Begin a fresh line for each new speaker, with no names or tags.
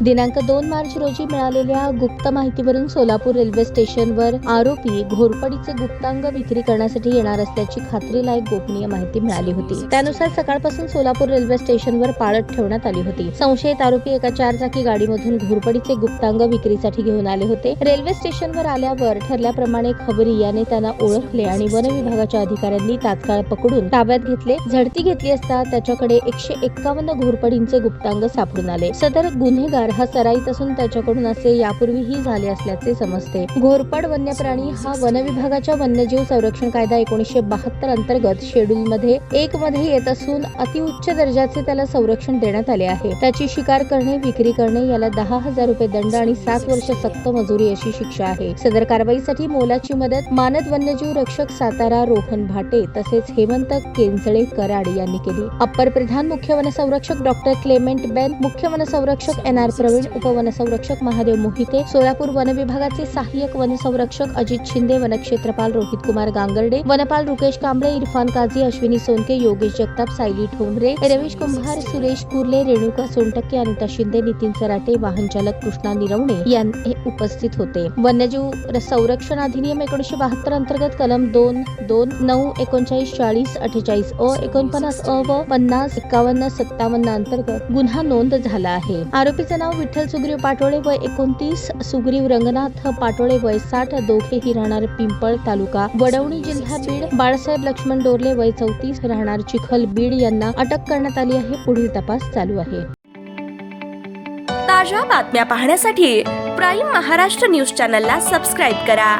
दिनांक 2 मार्च रोजी मिळालेल्या गुप्त माहितीवरून सोलापूर रेल्वे स्टेशनवर आरोपी घोरपडीचे गुप्तांग विक्री करण्यासाठी येणार असल्याची खात्रीलायक गोपनीय माहिती मिळाली होती। त्यानुसार सकाळपासून सोलापूर रेल्वे स्टेशनवर पाळत ठेवण्यात आली होती। संशयित आरोपी एका 4 चाकी गाडीमधून घोरपडीचे गुप्तांग विक्रीसाठी घेऊन आले होते। रेल्वे स्टेशनवर आल्यावर ठरल्याप्रमाणे खबरी याने त्यांना ओळखले आणि वन विभागाच्या अधिकाऱ्यांनी तात्काळ पकडून ताब्यात घेतले। झडती घेतली असता त्याच्याकडे 151 घोरपडींचे गुप्तांग सापडून आले। सदर गुन्हेगार हा सराईत असून त्याच्याकडून असे यापूर्वीही झाले असल्याचे समजते। घोरपड वन्य प्राणी हा वन विभागाच्या वन्यजीव संरक्षण कायदा 1972 अंतर्गत शेड्यूल मध्ये 1 मध्ये येत असून अतिउच्च दर्जाचे त्याला संरक्षण देण्यात आले आहे। त्याची शिकार करणे, विक्री करणे याला 10,000 रुपये दंड आणि 7 वर्ष सक्त मजुरी अशी शिक्षा आहे। सदर कारवाईसाठी मोलाची मदत मानद वन्यजीव रक्षक सातारा रोहन भाटे तसेच हेमंत केंजळे कराड यांनी केली। अप्पर प्रधान मुख्य वनसंरक्षक डॉक्टर क्लेमेंट बेन, मुख्य वनसंरक्षक NR प्रवीण, उपवनसंरक्षक महादेव मोहिते, सोलापूर वन विभागाचे सहाय्यक वनसंरक्षक अजित शिंदे, वनक्षेत्रपाल रोहित कुमार गांगर्डे, वनपाल रुकेश कांबळे, इरफान काझी, अश्विनी सोनके, योगेश जगताप, सायली ठोंबरे, रवीश कुंभार, सुरेश कुर्ले, रेणुका सोनटक्के, अनिता शिंदे, नितीन सराटे, वाहन चालक कृष्णा निरवणे यांनी उपस्थित होते। वन्यजीव संरक्षण अधिनियम 1972 अंतर्गत कलम 2, 2, 9, 39, 40, 48 अ, 49 अ व 50, 51, 57 अंतर्गत गुन्हा नोंद झाला आहे। आरोपीचे नाव विठ्ठल सुग्रीव पाटोळे वय 29, सुग्रीव रंगनाथ पाटोळे वय 60, दोघेही राहणार पिंपळ तालुका वडवणी जिल्हा बीड। बाळासाहेब लक्ष्मण डोरले वय 34 राहणार चिखल बीड यांना अटक करण्यात आली आहे। पुढील तपास चालू आहे।
ताज्या बातम्या पाहण्यासाठी प्राईम महाराष्ट्र न्यूज चॅनलला सबस्क्राईब करा।